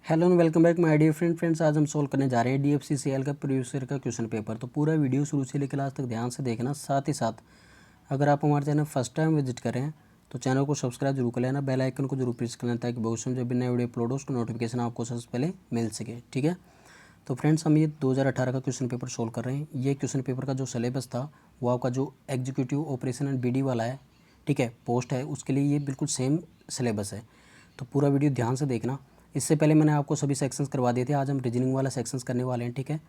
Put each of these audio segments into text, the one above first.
Hello and welcome back my dear friends. आज हम सोल्व करने जा रहे हैं DFCCL का प्रीवियस ईयर का क्वेश्चन पेपर। तो पूरा वीडियो शुरू से लेकर लास्ट तक ध्यान से देखना। साथ ही साथ अगर आप हमारे चैनल फर्स्ट टाइम विजिट करें हैं तो चैनल को सब्सक्राइब जरूर कर लेना, बेल आइकन को जरूर प्रेस कर लेना ताकि भविष्य में जब भी नए वीडियो अपलोड हो उसका नोटिफिकेशन आपको सबसे पहले मिल सके। ठीक है, तो फ्रेंड्स हम ये 2018 का क्वेश्चन पेपर सोल्व कर रहे हैं। ये क्वेश्चन पेपर का जो सिलेबस था वो आपका जो एग्जीक्यूटिव ऑपरेशन एंड BD वाला है, ठीक है, पोस्ट है, उसके लिए ये बिल्कुल सेम सिलेबस है। तो पूरा वीडियो ध्यान से देखना। इससे पहले मैंने आपको सभी सेक्शंस करवा दिए थे, आज हम रीजनिंग वाला सेक्शंस करने वाले हैं। ठीक है,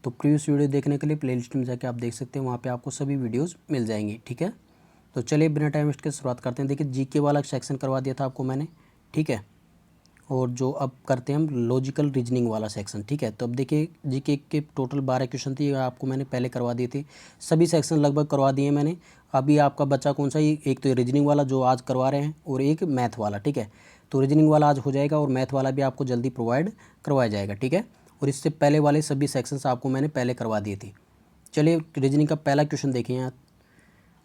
तो प्रीवियस वीडियो देखने के लिए प्लेलिस्ट में जाके आप देख सकते हैं, वहाँ पे आपको सभी वीडियोस मिल जाएंगी। ठीक है, तो चलिए बिना टाइम वेस्ट के शुरुआत करते हैं। देखिए GK वाला सेक्शन करवा दिया था आपको मैंने, ठीक है, और जो अब करते हैं हम लॉजिकल रीजनिंग वाला सेक्शन। ठीक है, तो अब देखिए GK के टोटल 12 क्वेश्चन थे, आपको मैंने पहले करवा दिए थे, सभी सेक्शन लगभग करवा दिए मैंने। अभी आपका बच्चा कौन सा, एक तो रीजनिंग वाला जो आज करवा रहे हैं और एक मैथ वाला। ठीक है, तो रीजनिंग वाला आज हो जाएगा और मैथ वाला भी आपको जल्दी प्रोवाइड करवाया जाएगा। ठीक है, और इससे पहले वाले सभी सेक्शंस आपको मैंने पहले करवा दिए थे। चलिए रीजनिंग का पहला क्वेश्चन देखिए। यहाँ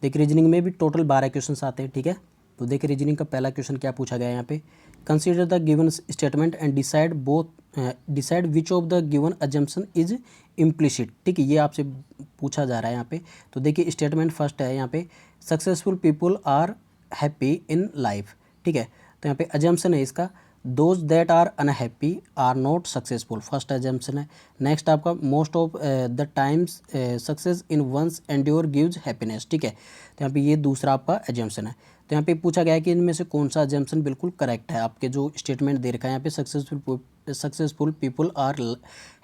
देखिए रीजनिंग में भी टोटल 12 क्वेश्चन आते हैं। ठीक है, तो देखिए रीजनिंग का पहला क्वेश्चन क्या पूछा गया है यहाँ पे, consider the given statement and decide which of the given assumption is implicit. ठीक है, ये आपसे पूछा जा रहा है यहाँ पे। तो देखिए स्टेटमेंट फर्स्ट है यहाँ पे, successful people are happy in life. ठीक है, तो यहाँ पे अजम्पशन है इसका, those that are unhappy are not successful, first assumption है। नेक्स्ट आपका most of the times success in one's endure gives happiness. ठीक है, तो यहाँ पे ये दूसरा आपका एजम्पशन है। तो यहाँ पे पूछा गया है कि इनमें से कौन सा एजम्पशन बिल्कुल करेक्ट है। आपके जो स्टेटमेंट दे रखा है यहाँ पे, successful people are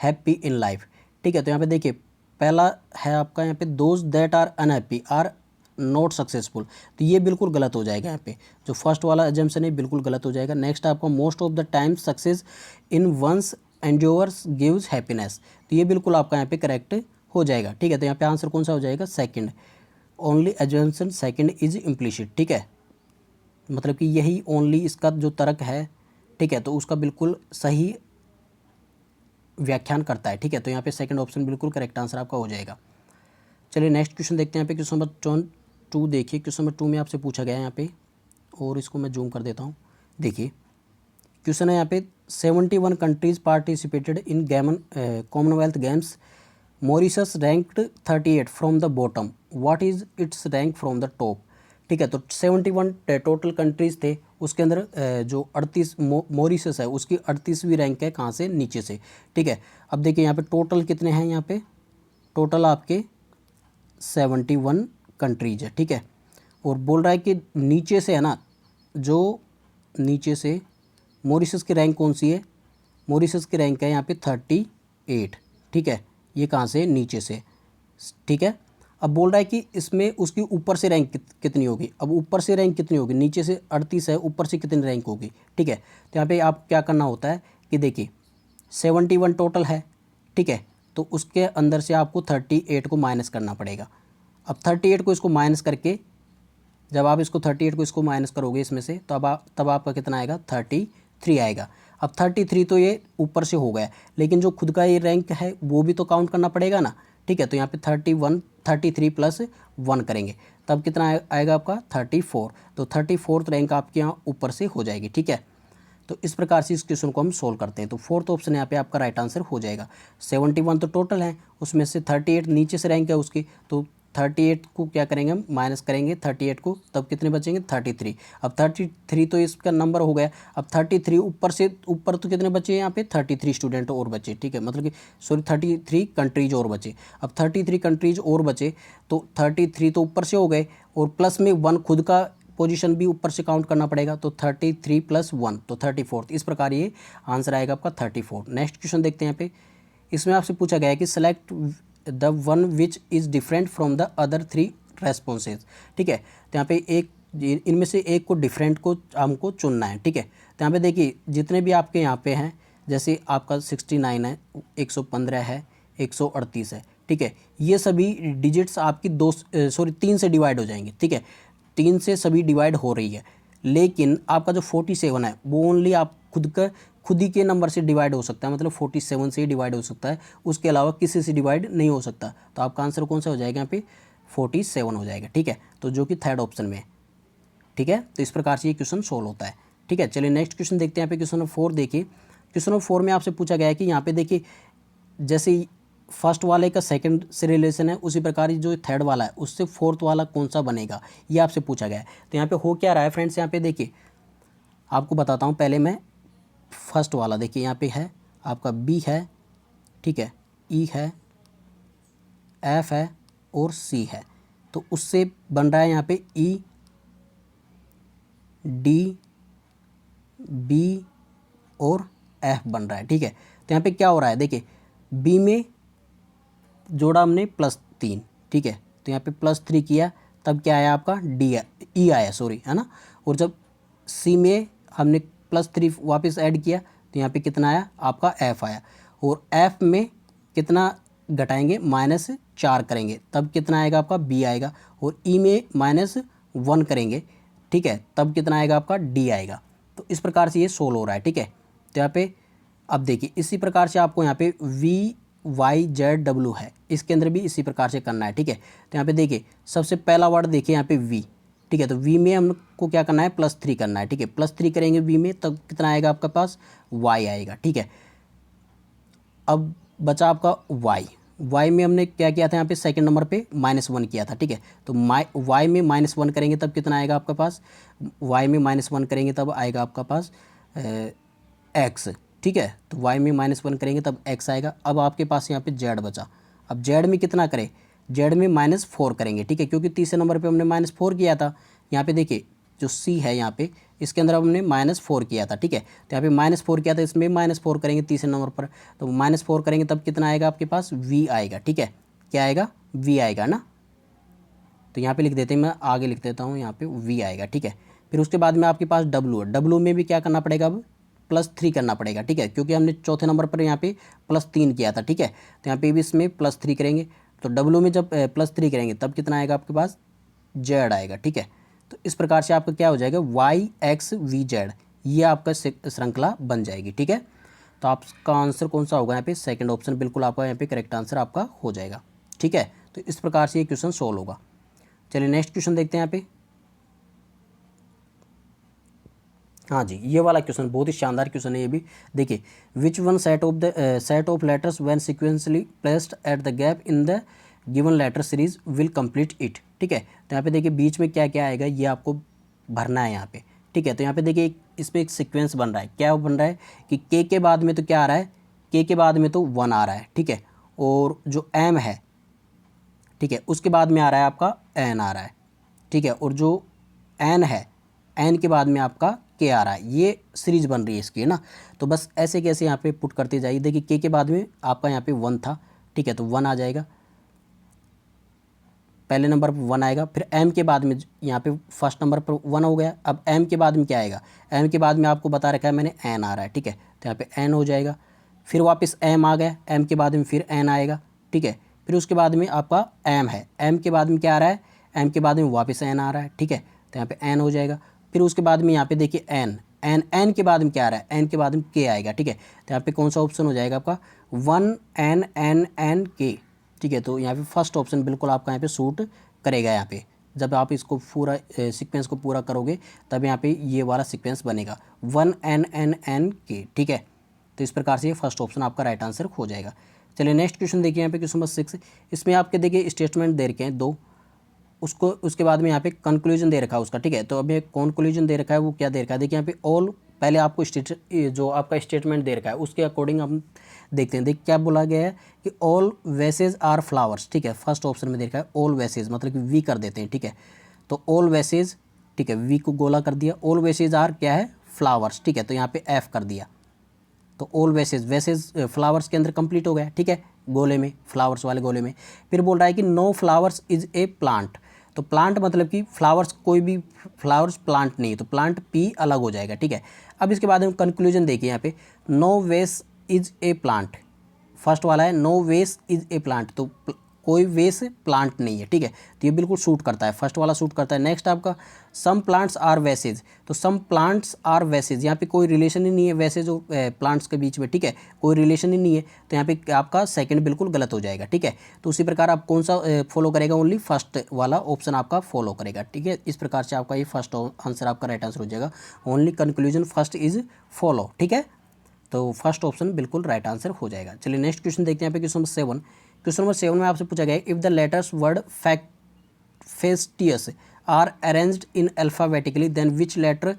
happy in life. ठीक है, तो यहाँ पे देखिए पहला है आपका यहाँ पे, those that are unhappy are not successful, तो ये बिल्कुल गलत हो जाएगा। यहाँ पे जो फर्स्ट वाला एजम्पशन है बिल्कुल गलत हो जाएगा। नेक्स्ट आपका most of the time success in one's endures gives happiness, तो ये बिल्कुल आपका यहाँ पे करेक्ट हो जाएगा। ठीक है, तो यहाँ पे आंसर कौन सा हो जाएगा, second, only assumption second is implicit. ठीक है, मतलब कि यही ओनली इसका जो तर्क है, ठीक है, तो उसका बिल्कुल सही व्याख्यान करता है। ठीक है, तो यहाँ पे सेकंड ऑप्शन बिल्कुल करेक्ट आंसर आपका हो जाएगा। चलिए नेक्स्ट क्वेश्चन देखते हैं। यहाँ पे क्वेश्चन नंबर 2 देखिए, क्वेश्चन नंबर 2 में आपसे पूछा गया है यहाँ पे, और इसको मैं जूम कर देता हूँ। देखिए क्वेश्चन है यहाँ पे, 71 countries participated in Commonwealth games, Mauritius ranked 38 from the bottom, what is it's rank from the top. ठीक है, तो 71 टोटल कंट्रीज थे, उसके अंदर जो 38 मॉरिशस है उसकी 38वीं रैंक है, कहाँ से, नीचे से। ठीक है, अब देखिए यहाँ पे टोटल कितने हैं, यहाँ पे टोटल आपके 71 कंट्रीज है। ठीक है, और बोल रहा है कि नीचे से है ना, जो नीचे से मॉरिशस की रैंक कौन सी है, मॉरिशस की रैंक है यहाँ पे 38। ठीक है, ये कहाँ से, नीचे से। ठीक है, अब बोल रहा है कि इसमें उसकी ऊपर से रैंक कितनी होगी। अब ऊपर से रैंक कितनी होगी, नीचे से 38 है, ऊपर से कितनी रैंक होगी। ठीक है, तो यहाँ पे आप क्या करना होता है कि देखिए 71 टोटल है, ठीक है, तो उसके अंदर से आपको 38 को माइनस करना पड़ेगा। अब 38 को इसको माइनस करके, जब आप इसको 38 को इसको माइनस करोगे इसमें से, तो तब आपका कितना आएगा, 33 आएगा। अब 33 तो ये ऊपर से हो गया, लेकिन जो खुद का ये रैंक है वो भी तो काउंट करना पड़ेगा ना। ठीक है, तो यहाँ पे 33 प्लस 1 करेंगे, तब कितना आएगा आपका, 34। तो 34th रैंक आपके यहाँ ऊपर से हो जाएगी। ठीक है, तो इस प्रकार से इस क्वेश्चन को हम सोल्व करते हैं। तो फोर्थ ऑप्शन यहाँ पे आपका राइट आंसर हो जाएगा। 71 तो टोटल है, उसमें से 38 नीचे से रैंक है उसकी, तो 38 को क्या करेंगे हम, माइनस करेंगे 38 को, तब कितने बचेंगे, 33। अब 33 तो इसका नंबर हो गया। अब 33 ऊपर से, ऊपर तो कितने बचे यहाँ पे, 33 स्टूडेंट और बचे। ठीक है, मतलब कि सॉरी 33 कंट्रीज और बचे। अब 33 कंट्रीज और बचे, तो 33 तो ऊपर से हो गए, और प्लस में 1 खुद का पोजीशन भी ऊपर से काउंट करना पड़ेगा, तो 33 प्लस 1 तो 34। इस प्रकार ये आंसर आएगा आपका 34। नेक्स्ट क्वेश्चन देखते हैं यहाँ पे, इसमें आपसे पूछा गया है कि select the one which is different from the other 3 responses. ठीक है, तो यहाँ पे एक, इनमें से एक को डिफरेंट को हमको चुनना है। ठीक है, तो यहाँ पे देखिए जितने भी आपके यहाँ पे हैं, जैसे आपका 69 है, 115 है, 138 है। ठीक है, ये सभी डिजिट्स आपकी 3 से डिवाइड हो जाएंगे। ठीक है, 3 से सभी डिवाइड हो रही है, लेकिन आपका जो 47 है वो ओनली आप खुद ही के नंबर से डिवाइड हो सकता है, मतलब 47 से ही डिवाइड हो सकता है, उसके अलावा किसी से डिवाइड नहीं हो सकता। तो आपका आंसर कौन सा हो जाएगा यहाँ पे, 47 हो जाएगा। ठीक है, तो जो कि थर्ड ऑप्शन में है। ठीक है, तो इस प्रकार से ये क्वेश्चन सोल्व होता है। ठीक है, चलिए नेक्स्ट क्वेश्चन देखते हैं। यहाँ पे क्वेश्चन नंबर 4 देखिए, क्वेश्चन नंबर 4 में आपसे पूछा गया है कि यहाँ पे देखिए जैसे फर्स्ट वाले का सेकंड से रिलेशन है, उसी प्रकार जो थर्ड वाला है उससे फोर्थ वाला कौन सा बनेगा, ये आपसे पूछा गया है। तो यहाँ पे हो क्या रहा है फ्रेंड्स, यहाँ पे देखिए आपको बताता हूँ पहले मैं। फर्स्ट वाला देखिए यहाँ पे है आपका बी है, ठीक है, ई है, एफ है और सी है। तो उससे बन रहा है यहाँ पे ई, डी, बी और एफ बन रहा है, ठीक है। तो यहाँ पे क्या हो रहा है देखिए, बी में जोड़ा हमने +3, ठीक है, तो यहाँ पे +3 किया तब क्या आया आपका डी, ई आया, सॉरी, है ना। और जब सी में हमने +3 वापस ऐड किया तो यहाँ पे कितना आया आपका एफ आया। और एफ में कितना घटाएंगे, -4 करेंगे तब कितना आएगा आपका बी आएगा। और ई में -1 करेंगे, ठीक है, तब कितना आएगा आपका डी आएगा। तो इस प्रकार से ये सोल्व हो रहा है, ठीक है। तो यहाँ पे अब देखिए इसी प्रकार से आपको यहाँ पे वी, वाई, जेड, डब्ल्यू है, इसके अंदर भी इसी प्रकार से करना है, ठीक है। तो यहाँ पे देखिए सबसे पहला वर्ड देखिए यहाँ पे वी, ठीक है, तो वी में हमको क्या करना है +3 करना है, ठीक है। +3 करेंगे वी में तब कितना आएगा आपके पास वाई आएगा, ठीक है। अब बचा आपका वाई, वाई में हमने क्या किया था यहाँ पे सेकंड नंबर पे -1 किया था, ठीक है। तो वाई में -1 करेंगे तब कितना आएगा आपके पास, वाई में -1 करेंगे तब आएगा आपका पास एक्स, ठीक है। तो वाई में -1 करेंगे तब एक्स आएगा। अब आपके पास यहाँ पे जेड बचा। अब जेड में कितना करें, जेड में -4 करेंगे, ठीक है, क्योंकि तीसरे नंबर पे हमने -4 किया था। यहाँ पे देखिए जो सी है यहाँ पे इसके अंदर हमने -4 किया था, ठीक है। तो यहाँ पे -4 किया था, इसमें -4 करेंगे तीसरे नंबर पर, तो -4 करेंगे तब कितना आएगा आपके पास वी आएगा, ठीक है। क्या आएगा वी आएगा ना। तो यहाँ पे लिख देते हैं, मैं आगे लिख देता हूँ, यहाँ पे वी आएगा, ठीक है। फिर उसके बाद में आपके पास डब्ल्यू है, डब्ल्यू में भी क्या करना पड़ेगा अब +3 करना पड़ेगा, ठीक है, क्योंकि हमने चौथे नंबर पर यहाँ पे +3 किया था, ठीक है। तो यहाँ पे भी इसमें +3 करेंगे। तो डब्ल्यू में जब +3 करेंगे तब कितना आएगा आपके पास जेड आएगा, ठीक है। तो इस प्रकार से आपका क्या हो जाएगा वाई एक्स वी जेड, ये आपका श्रृंखला बन जाएगी, ठीक है। तो आपका आंसर कौन सा होगा यहाँ पे, सेकंड ऑप्शन बिल्कुल आपका यहाँ पे करेक्ट आंसर आपका हो जाएगा, ठीक है। तो इस प्रकार से ये क्वेश्चन सोल्व होगा। चलिए नेक्स्ट क्वेश्चन देखते हैं यहाँ पे। हाँ जी, ये वाला क्वेश्चन बहुत ही शानदार क्वेश्चन है ये भी। देखिए which one set of letters when sequentially placed at the gap in the given letter series will complete it, ठीक है। तो यहाँ पे देखिए बीच में क्या क्या आएगा ये आपको भरना है यहाँ पे, ठीक है। तो यहाँ पे देखिए इसमें एक सीक्वेंस बन रहा है, क्या बन रहा है कि के बाद में तो क्या आ रहा है, के बाद में तो 1 आ रहा है, ठीक है। और जो एम है, ठीक है, उसके बाद में आ रहा है आपका एन आ रहा है, ठीक है। और जो एन है, एन के बाद में आपका के आ रहा है, ये सीरीज बन रही है इसकी, है ना। तो बस ऐसे कैसे यहाँ पे पुट करते जाइए। देखिए के बाद में आपका यहाँ पे 1 था, ठीक है, तो 1 आ जाएगा, पहले नंबर पर 1 आएगा। फिर एम के बाद में यहाँ पे फर्स्ट नंबर पर 1 हो गया। अब एम के बाद में क्या आएगा, एम के बाद में आपको बता रखा है मैंने एन आ रहा है, ठीक है, तो यहाँ पे एन हो जाएगा। फिर वापस एम आ गया, एम के बाद में फिर एन आएगा, ठीक है। फिर उसके बाद में आपका एम है, एम के बाद में क्या आ रहा है, एम के बाद में वापस एन आ रहा है, ठीक है, तो यहाँ पे एन हो जाएगा। फिर उसके बाद में यहाँ पे देखिए एन के बाद में क्या आ रहा है, एन के बाद में के आएगा, ठीक है। तो यहाँ पे कौन सा ऑप्शन हो जाएगा आपका 1 एन के, ठीक है। तो यहाँ पे फर्स्ट ऑप्शन बिल्कुल आपका यहाँ पे सूट करेगा। यहाँ पे जब आप इसको पूरा सीक्वेंस को पूरा करोगे तब यहाँ पे ये वाला सीक्वेंस बनेगा 1 एन के, ठीक है। तो इस प्रकार से ये फर्स्ट ऑप्शन आपका राइट आंसर हो जाएगा। चलिए नेक्स्ट क्वेश्चन देखिए, यहाँ पे क्वेश्चन नंबर 6, इसमें आपके देखिए स्टेटमेंट दे रखे हैं 2, उसको उसके बाद में यहाँ पे कंक्लूजन दे रखा है उसका, ठीक है। तो अभी कंक्लूजन दे रखा है, वो क्या दे रखा है देखिए यहाँ पे ऑल, पहले आपको जो आपका स्टेटमेंट दे रखा है उसके अकॉर्डिंग हम देखते हैं। देखिए क्या बोला गया है कि ऑल वेसेज आर फ्लावर्स, ठीक है। फर्स्ट ऑप्शन में दे रखा है ऑल वेसेज, मतलब कि वी कर देते हैं, ठीक है। तो ऑल वेसेज, ठीक है, वी को गोला कर दिया। ऑल वेसेज आर क्या है फ्लावर्स, ठीक है, तो यहाँ पे एफ कर दिया। तो ऑल वेसेज फ्लावर्स के अंदर कंप्लीट हो गया, ठीक है, गोले में, फ्लावर्स वाले गोले में। फिर बोल रहा है कि no flowers is a plant, तो प्लांट मतलब कि फ्लावर्स, कोई भी फ्लावर्स प्लांट नहीं है, तो प्लांट पी अलग हो जाएगा, ठीक है। अब इसके बाद हम कंक्लूजन देखिए यहाँ पे नो वेस इज ए प्लांट, फर्स्ट वाला है नो वेस इज ए प्लांट, तो कोई वेस प्लांट नहीं है, ठीक है। तो ये बिल्कुल सूट करता है, फर्स्ट वाला सूट करता है। नेक्स्ट आपका सम प्लांट्स आर वेसेज, तो सम प्लांट्स आर वेसेज, यहाँ पे कोई रिलेशन ही नहीं है वेसेज और प्लांट्स के बीच में, ठीक है, कोई रिलेशन ही नहीं है। तो यहाँ पे आपका सेकंड बिल्कुल गलत हो जाएगा, ठीक है। तो उसी प्रकार आप कौन सा फॉलो करेगा, ओनली फर्स्ट वाला ऑप्शन आपका फॉलो करेगा, ठीक है। इस प्रकार से आपका ये फर्स्ट आंसर आपका राइट आंसर हो जाएगा, only conclusion first is follow, ठीक है। तो फर्स्ट ऑप्शन बिल्कुल राइट आंसर हो जाएगा। चलिए नेक्स्ट क्वेश्चन देखते हैं यहाँ पे क्वेश्चन नंबर 7। क्वेश्चन नंबर 7 में आपसे पूछा गया है if the letters word facetious are arranged in alphabetically then which letter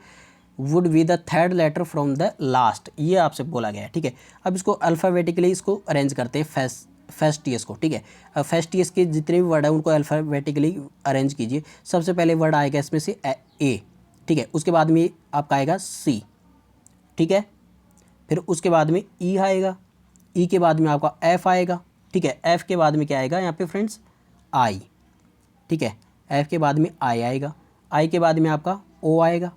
would be the third letter from the last. ये आपसे बोला गया है, ठीक है। अब इसको अल्फ़ाबेटिकली इसको अरेंज करते हैं फेस्टियस को, ठीक है। अब फेस्टियस के जितने भी वर्ड हैं उनको अल्फ़ाबेटिकली अरेंज कीजिए। सबसे पहले वर्ड आएगा इसमें से ए, ठीक है। उसके बाद में आपका आएगा सी, ठीक है। फिर उसके बाद में ई आएगा, ई के बाद में आपका एफ आएगा, ठीक है। एफ के बाद में क्या आएगा यहाँ पे फ्रेंड्स, आई, ठीक है। एफ के बाद में आई आएगा, आई के बाद में आपका ओ आएगा,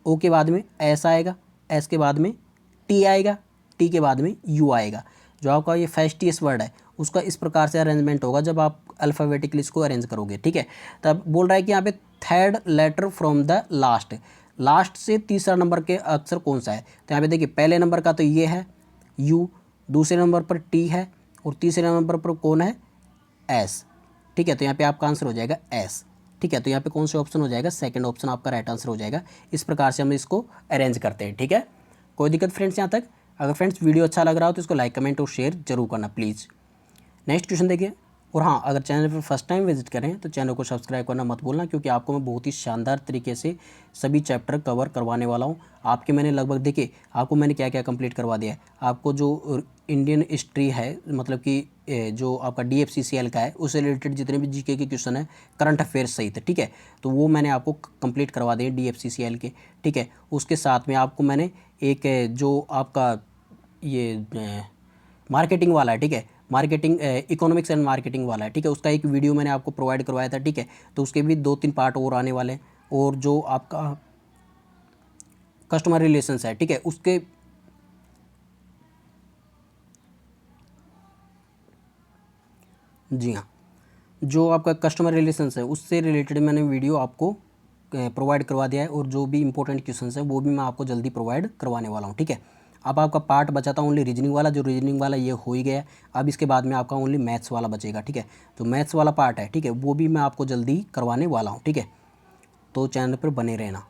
ओ के बाद में एस आएगा, एस के बाद में टी आएगा, टी के बाद में यू आएगा। जो आपका ये फेस्टियस वर्ड है उसका इस प्रकार से अरेंजमेंट होगा जब आप अल्फ़ाबेटिकली इसको अरेंज करोगे, ठीक है। तब बोल रहा है कि यहाँ पे third letter from the last, last से तीसरा नंबर के अक्षर कौन सा है। तो यहाँ पे देखिए पहले नंबर का तो ये है यू, दूसरे नंबर पर टी है और तीसरे नंबर पर कौन है, एस, ठीक है। तो यहाँ पे आपका आंसर हो जाएगा एस, ठीक है। तो यहाँ पे कौन सा ऑप्शन हो जाएगा, सेकंड ऑप्शन आपका राइट आंसर हो जाएगा। इस प्रकार से हम इसको अरेंज करते हैं, ठीक है। कोई दिक्कत फ्रेंड्स यहाँ तक? अगर फ्रेंड्स वीडियो अच्छा लग रहा हो तो इसको लाइक कमेंट और शेयर जरूर करना प्लीज़। नेक्स्ट क्वेश्चन देखिए। और हाँ, अगर चैनल पर फर्स्ट टाइम विजिट करें तो चैनल को सब्सक्राइब करना मत भूलना, क्योंकि आपको मैं बहुत ही शानदार तरीके से सभी चैप्टर कवर करवाने वाला हूँ। आपके मैंने लगभग देखिए आपको मैंने क्या क्या कंप्लीट करवा दिया है। आपको जो इंडियन हिस्ट्री है, मतलब कि जो आपका DFCCL का है, उससे रिलेटेड जितने भी जीके के क्वेश्चन है, करंट अफेयर्स सहित, ठीक है। तो वो मैंने आपको कंप्लीट करवा दिए DFCCL के, ठीक है। उसके साथ में आपको मैंने एक जो आपका ये मार्केटिंग वाला है, ठीक है, मार्केटिंग इकोनॉमिक्स एंड मार्केटिंग वाला है, ठीक है। उसका एक वीडियो मैंने आपको प्रोवाइड करवाया था, ठीक है। तो उसके भी 2-3 पार्ट और आने वाले हैं। और जो आपका कस्टमर रिलेशंस है, ठीक है, उसके जी हाँ, जो आपका कस्टमर रिलेशंस है उससे रिलेटेड मैंने वीडियो आपको प्रोवाइड करवा दिया है। और जो भी इंपॉर्टेंट क्वेश्चंस है वो भी मैं आपको जल्दी प्रोवाइड करवाने वाला हूँ, ठीक है। अब आपका पार्ट बचा था ओनली रीजनिंग वाला, जो रीजनिंग वाला ये हो ही गया। अब इसके बाद में आपका ओनली मैथ्स वाला बचेगा, ठीक है। जो मैथ्स वाला पार्ट है, ठीक है, वो भी मैं आपको जल्दी करवाने वाला हूँ, ठीक है। तो चैनल पर बने रहना।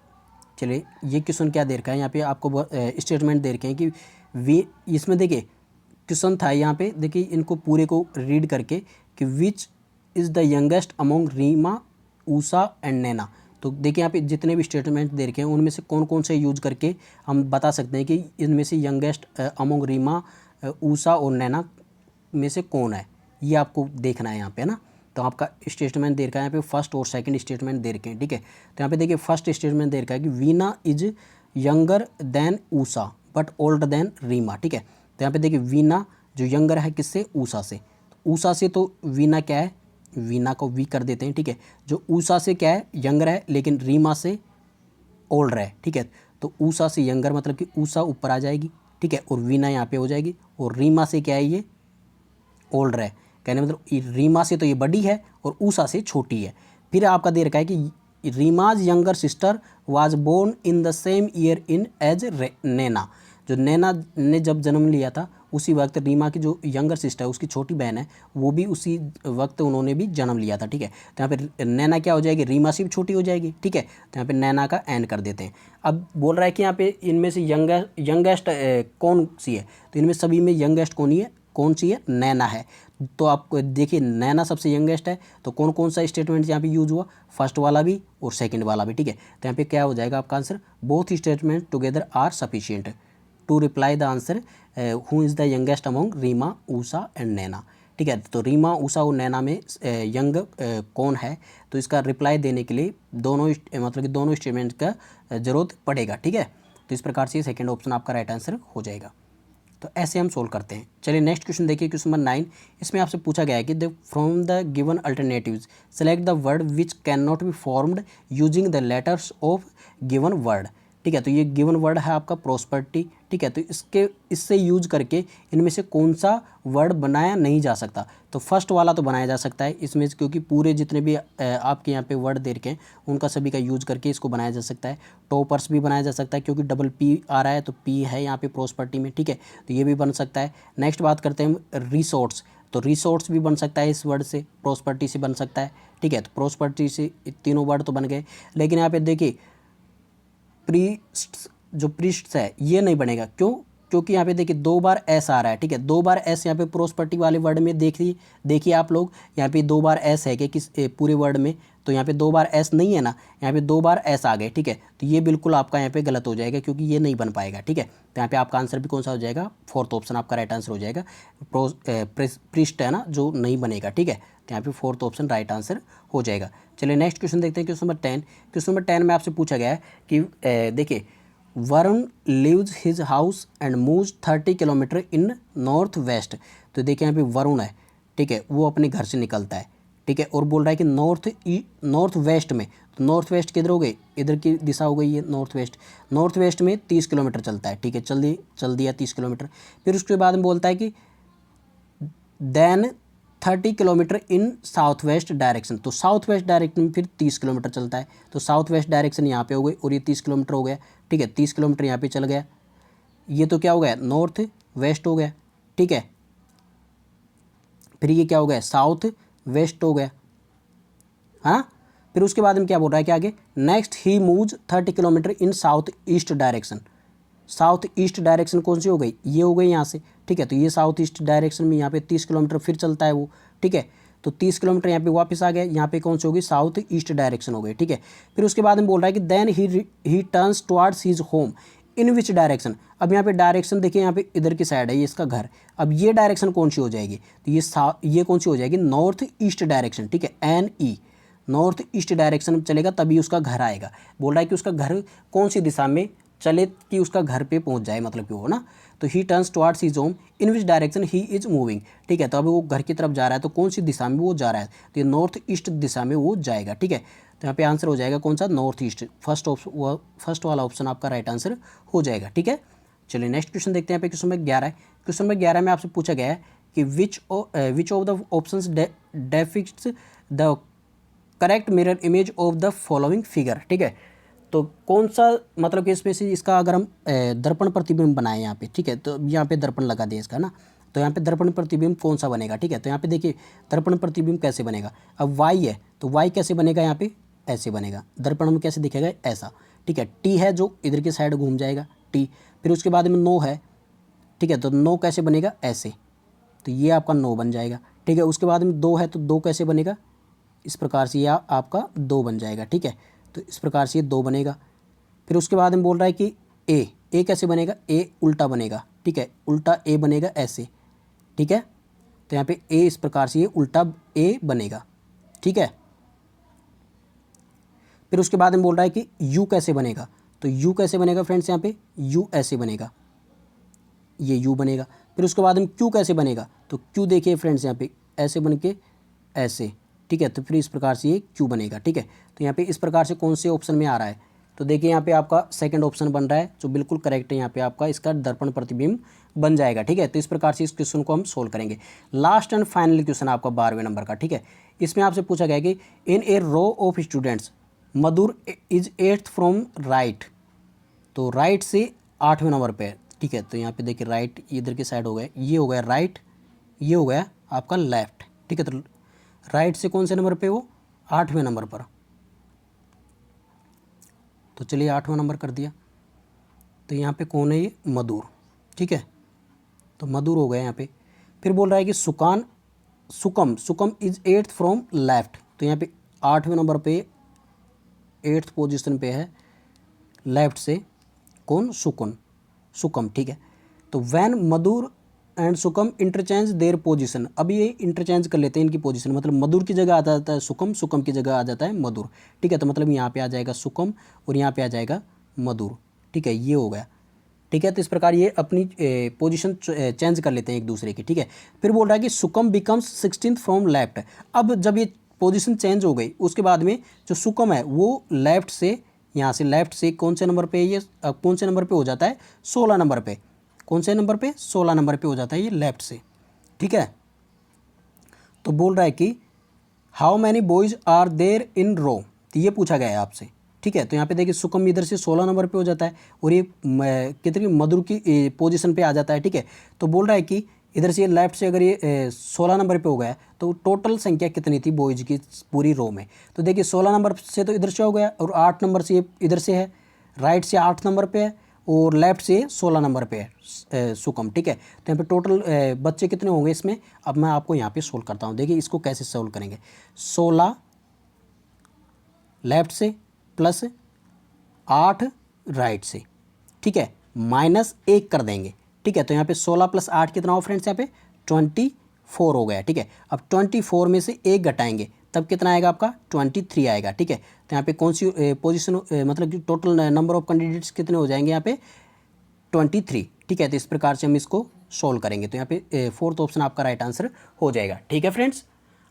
चलिए ये क्वेश्चन क्या दे रखा है यहाँ पे आपको स्टेटमेंट दे रखे हैं कि वी, इसमें देखिए क्वेश्चन था यहाँ पे, देखिए इनको पूरे को रीड करके कि which is the youngest among Reema, Usha and Naina. तो देखिए यहाँ पे जितने भी स्टेटमेंट दे रखे हैं उनमें से कौन कौन से यूज करके हम बता सकते हैं कि इनमें से यंगेस्ट अमोंग रीमा, ऊषा और नैना में से कौन है। ये आपको देखना है यहाँ पे, है ना। तो आपका स्टेटमेंट दे रखा है यहाँ पे, फर्स्ट और सेकंड स्टेटमेंट दे रखे हैं, ठीक है। तो यहाँ पे देखिए फर्स्ट स्टेटमेंट दे रखा है कि Veena is younger than Usha but older than Reema, ठीक है। तो यहाँ पे देखिए वीना जो यंगर है किससे, ऊषा से। ऊषा से तो वीना क्या है, वीना को वी कर देते हैं, ठीक है। जो ऊषा से क्या है, यंगर है, लेकिन रीमा से ओल्डर है, ठीक है। तो ऊषा से यंगर मतलब कि ऊषा ऊपर आ जाएगी, ठीक है, और वीना यहाँ पे हो जाएगी। और रीमा से क्या है, ये ओल्डर है, कहने मतलब रीमा से तो ये बड़ी है और ऊषा से छोटी है। फिर आपका दे रखा है कि Reema's younger sister was born in the same year in as Naina. जो नैना ने जब जन्म लिया था उसी वक्त रीमा की जो यंगर सिस्टर है, उसकी छोटी बहन है, वो भी उसी वक्त उन्होंने भी जन्म लिया था, ठीक है। तो यहाँ पे नैना क्या हो जाएगी, रीमा से भी छोटी हो जाएगी, ठीक है। तो यहाँ पे नैना का एन कर देते हैं। अब बोल रहा है कि यहाँ पे इनमें से यंगेस्ट कौन सी है। तो इनमें सभी में यंगेस्ट कौन सी है, नैना है। तो आपको देखिए नैना सबसे यंगेस्ट है। तो कौन कौन सा स्टेटमेंट यहाँ पे यूज हुआ, फर्स्ट वाला भी और सेकंड वाला भी, ठीक है। तो यहाँ पे क्या हो जाएगा आपका answer, both statement together are sufficient to reply the answer who is the youngest among Reema, Usha and Naina, ठीक है। तो रीमा, ऊषा और नैना में यंग कौन है, तो इसका रिप्लाई देने के लिए दोनों मतलब कि दोनों स्टेटमेंट का ज़रूरत पड़ेगा, ठीक है। तो इस प्रकार से सेकंड ऑप्शन आपका राइट आंसर हो जाएगा। तो ऐसे हम सोल्व करते हैं। चलिए नेक्स्ट क्वेश्चन देखिए, क्वेश्चन नंबर 9। इसमें आपसे पूछा गया है कि from the given alternatives select the word which can not be formed using the letters of given word, ठीक है। तो ये गिवन वर्ड है आपका प्रॉस्पेरिटी, ठीक है। तो इससे यूज करके इनमें से कौन सा वर्ड बनाया नहीं जा सकता। तो फर्स्ट वाला तो बनाया जा सकता है इसमें, क्योंकि पूरे जितने भी आपके यहाँ पे वर्ड दे रखे हैं उनका सभी का यूज करके इसको बनाया जा सकता है। टॉपर्स भी बनाया जा सकता है क्योंकि डबल पी आ रहा है, तो पी है यहाँ पे प्रॉस्पेरिटी में, ठीक है। तो ये भी बन सकता है। नेक्स्ट बात करते हैं रिसोर्ट्स। तो रिसोर्ट्स भी बन सकता है इस वर्ड से, प्रॉस्पेरिटी से बन सकता है, ठीक है। तो प्रॉस्पेरिटी से तीनों वर्ड तो बन गए। लेकिन यहाँ पे देखिए प्रीस्ट्स, जो प्रीस्ट्स है ये नहीं बनेगा, क्यों, क्योंकि यहाँ पे देखिए 2 बार एस आ रहा है, ठीक है, 2 बार एस यहाँ पे प्रोस्पर्टी वाले वर्ड में देखिए आप लोग, यहाँ पे 2 बार एस है कि किस पूरे वर्ड में, तो यहाँ पे 2 बार एस नहीं है ना, यहाँ पे 2 बार एस आ गए, ठीक है, तो ये बिल्कुल आपका यहाँ पे गलत हो जाएगा क्योंकि ये नहीं बन पाएगा, ठीक है। तो यहाँ पे आपका आंसर भी कौन सा हो जाएगा, फोर्थ ऑप्शन आपका राइट आंसर हो जाएगा। पृष्ठ है ना जो नहीं बनेगा, ठीक है, तो यहाँ पे फोर्थ ऑप्शन राइट आंसर हो जाएगा। चलिए नेक्स्ट क्वेश्चन देखते हैं, क्वेश्चन नंबर 10। क्वेश्चन नंबर 10 में आपसे पूछा गया है कि देखिए Varun leaves his house and moves 30 kilometre in north west. तो देखिए यहाँ पे वरुण है, ठीक है, वो अपने घर से निकलता है, ठीक है, और बोल रहा है कि नॉर्थ वेस्ट में, तो नॉर्थ वेस्ट किधर हो गई, इधर की दिशा हो गई है नॉर्थ वेस्ट में 30 किलोमीटर चलता है, ठीक है, चल दिया 30 किलोमीटर। फिर उसके बाद में बोलता है कि then 30 kilometre in south west direction. तो साउथ वेस्ट डायरेक्शन में फिर 30 किलोमीटर चलता है, तो साउथ वेस्ट डायरेक्शन यहाँ पे हो गई और ये 30 किलोमीटर हो गया, ठीक है, 30 किलोमीटर यहाँ पे चल गया, ये तो क्या हो गया, नॉर्थ वेस्ट हो गया, ठीक है, फिर ये क्या हो गया, साउथ वेस्ट हो गया, हाँ। फिर उसके बाद में क्या बोल रहा है कि आगे next he moves 30 kilometre in south east direction. South east direction कौन सी हो गई, ये हो गई यहाँ से, ठीक है, तो ये साउथ ईस्ट डायरेक्शन में यहाँ पे 30 किलोमीटर फिर चलता है वो, ठीक है, तो 30 किलोमीटर यहाँ पे वापस आ गया, यहाँ पे कौन सी होगी, साउथ ईस्ट डायरेक्शन हो गई, ठीक है। फिर उसके बाद में बोल रहा है कि then he turns towards his home in which direction. अब यहाँ पे डायरेक्शन देखिए, यहाँ पे इधर की साइड है ये इसका घर, अब ये डायरेक्शन कौन सी हो जाएगी, तो ये कौन सी हो जाएगी, नॉर्थ ईस्ट डायरेक्शन, ठीक है, NE नॉर्थ ईस्ट डायरेक्शन में चलेगा तभी उसका घर आएगा। बोल रहा है कि उसका घर कौन सी दिशा में चले कि उसका घर पे पहुंच जाए, मतलब कि वो ना, तो ही turns towards his home in which direction he is moving, ठीक है, तो अभी वो घर की तरफ जा रहा है, तो कौन सी दिशा में वो जा रहा है, तो ये नॉर्थ ईस्ट दिशा में वो जाएगा, ठीक है, तो यहाँ पे आंसर हो जाएगा कौन सा, नॉर्थ ईस्ट, फर्स्ट वाला ऑप्शन आपका राइट आंसर हो जाएगा, ठीक है। चलिए नेक्स्ट क्वेश्चन देखते हैं, यहाँ पे क्वेश्चन नंबर 11 है। क्वेश्चन नंबर 11 में आपसे पूछा गया है कि which of the options depicts the correct mirror image of the following figure, ठीक है, तो कौन सा मतलब कि इसमें से इसका अगर हम दर्पण प्रतिबिंब बनाएं यहाँ पे, ठीक है, तो यहाँ पे दर्पण लगा दिया इसका ना, तो यहाँ पे दर्पण प्रतिबिंब कौन सा बनेगा, ठीक है, तो यहाँ पे देखिए दर्पण प्रतिबिंब कैसे बनेगा, अब Y है तो Y कैसे बनेगा, यहाँ पे ऐसे बनेगा, दर्पण में कैसे दिखेगा, ऐसा, ठीक है, T है जो इधर की साइड घूम जाएगा T, फिर उसके बाद में नो है, ठीक है, तो नो कैसे बनेगा, ऐसे, तो ये आपका नो बन जाएगा, ठीक है, उसके बाद में 2 है तो 2 कैसे बनेगा, इस प्रकार से यह आपका 2 बन जाएगा, ठीक है, तो इस प्रकार से ये 2 बनेगा। फिर उसके बाद में बोल रहा है कि ए कैसे बनेगा, ए उल्टा बनेगा, ठीक है, उल्टा ए बनेगा ऐसे, ठीक है, तो यहाँ पे ए इस प्रकार से ये उल्टा ए बनेगा, ठीक है। फिर उसके बाद में बोल रहा है कि यू कैसे बनेगा, तो यू कैसे बनेगा फ्रेंड्स, यहाँ पे यू ऐसे बनेगा, ये यू बनेगा। फिर उसके बाद में क्यू कैसे बनेगा, तो क्यू देखिए फ्रेंड्स यहाँ पे ऐसे बन के ऐसे, ठीक है, तो फिर इस प्रकार से ये क्यू बनेगा, ठीक है, तो यहाँ पे इस प्रकार से कौन से ऑप्शन में आ रहा है, तो देखिए यहाँ पे आपका सेकंड ऑप्शन बन रहा है जो बिल्कुल करेक्ट है, यहाँ पे आपका इसका दर्पण प्रतिबिंब बन जाएगा, ठीक है, तो इस प्रकार से इस क्वेश्चन को हम सोल्व करेंगे। लास्ट एंड फाइनल क्वेश्चन आपका 12वें नंबर का, ठीक है, इसमें आपसे पूछा गया कि in a row of students Madhur is 8th from right, तो राइट से 8वें नंबर पे, ठीक है, तो यहाँ पे देखिए राइट इधर की साइड हो गया, ये हो गया राइट, ये हो गया आपका लेफ्ट, ठीक है, तो राइट से कौन से नंबर पे, वो 8वें नंबर पर, तो चलिए 8वां नंबर कर दिया, तो यहाँ पे कौन है, ये मधुर, ठीक है, तो मधुर हो गया यहाँ पे। फिर बोल रहा है कि सुकम इज 8th फ्रॉम लेफ्ट, तो यहाँ पे 8वें नंबर पे 8th पोजीशन पे है लेफ्ट से कौन, सुकम, ठीक है, तो when Madhur and Sukam interchange their position, अब ये इंटरचेंज कर लेते हैं इनकी पोजीशन, मतलब मधुर की जगह आ जाता है सुकम की जगह आ जाता है मधुर, ठीक है, तो मतलब यहाँ पे आ जाएगा सुकम और यहाँ पे आ जाएगा मधुर, ठीक है, ये हो गया, ठीक है, तो इस प्रकार ये अपनी पोजीशन चेंज कर लेते हैं एक दूसरे की, ठीक है। फिर बोल रहा है कि सुकम बिकम्स 16th फ्रॉम लेफ्ट, अब जब ये पोजीशन चेंज हो गई उसके बाद में जो सुकम है वो लेफ्ट से, यहाँ से लेफ्ट से कौन से नंबर पे, ये कौन से नंबर पे हो जाता है, 16 नंबर पे, कौन से नंबर पे, 16 नंबर पे हो जाता है ये लेफ्ट से, ठीक है। तो बोल रहा है कि how many boys are there in row, तो ये पूछा गया है आपसे, ठीक है, तो यहाँ पे देखिए सुकम इधर से 16 नंबर पे हो जाता है और ये कितनी मधुर की पोजीशन पे आ जाता है, ठीक है, तो बोल रहा है कि इधर से लेफ्ट से अगर ये 16 नंबर पे हो गया तो टोटल संख्या कितनी थी बॉयज़ की पूरी रो में, तो देखिए 16 नंबर से तो इधर से हो गया और 8 नंबर से ये इधर से है, राइट से 8 नंबर पे है और लेफ्ट से 16 नंबर पे है सुकम, ठीक है। तो यहाँ पे टोटल बच्चे कितने होंगे इसमें, अब मैं आपको यहाँ पे सोल्व करता हूँ। देखिए इसको कैसे सोल्व करेंगे, 16 लेफ्ट से प्लस 8 राइट से, ठीक है, माइनस 1 कर देंगे, ठीक है। तो यहाँ पे 16 प्लस 8 कितना हो फ्रेंड्स, यहाँ पे 24 हो गया, ठीक है। अब 24 में से 1 घटाएंगे तब कितना आएगा आपका, 23 आएगा, ठीक है। तो यहाँ पे कौन सी पोजीशन मतलब कि टोटल नंबर ऑफ कैंडिडेट्स कितने हो जाएंगे यहाँ पे 23, ठीक है। तो इस प्रकार से हम इसको सोल्व करेंगे, तो यहाँ पे फोर्थ ऑप्शन आपका राइट आंसर हो जाएगा, ठीक है फ्रेंड्स।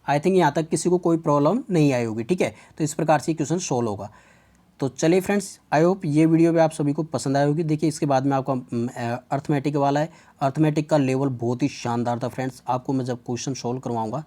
आई थिंक यहाँ तक किसी को कोई प्रॉब्लम नहीं आई होगी, ठीक है। तो इस प्रकार से क्वेश्चन सोल्व होगा। तो चलिए फ्रेंड्स, आई होप ये वीडियो भी आप सभी को पसंद आई होगी। देखिए इसके बाद में आपका अर्थमेटिक वाला है, अर्थमेटिक का लेवल बहुत ही शानदार था फ्रेंड्स। आपको मैं जब क्वेश्चन सोल्व करवाऊंगा,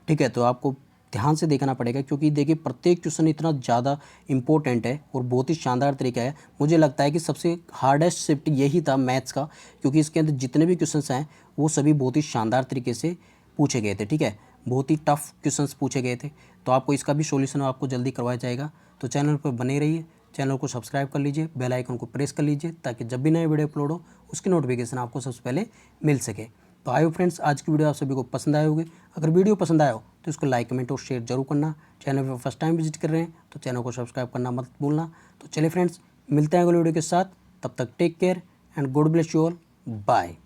ठीक है, तो आपको ध्यान से देखना पड़ेगा, क्योंकि देखिए प्रत्येक क्वेश्चन इतना ज़्यादा इंपॉर्टेंट है और बहुत ही शानदार तरीका है। मुझे लगता है कि सबसे हार्डेस्ट शिफ्ट यही था मैथ्स का, क्योंकि इसके अंदर जितने भी क्वेश्चंस हैं वो सभी बहुत ही शानदार तरीके से पूछे गए थे, ठीक है। बहुत ही टफ क्वेश्चंस पूछे गए थे, तो आपको इसका भी सॉल्यूशन आपको जल्दी करवाया जाएगा। तो चैनल पर बने रहिए, चैनल को सब्सक्राइब कर लीजिए, बेल आइकन को प्रेस कर लीजिए, ताकि जब भी नए वीडियो अपलोड हो उसकी नोटिफिकेशन आपको सबसे पहले मिल सके। तो आयो फ्रेंड्स, आज की वीडियो आप सभी को पसंद आए होगी। अगर वीडियो पसंद आया हो तो इसको लाइक कमेंट और शेयर जरूर करना। चैनल पर फर्स्ट टाइम विजिट कर रहे हैं तो चैनल को सब्सक्राइब करना मत भूलना। तो चलिए फ्रेंड्स, मिलते हैं अगले वीडियो के साथ, तब तक take care and God bless you all, bye.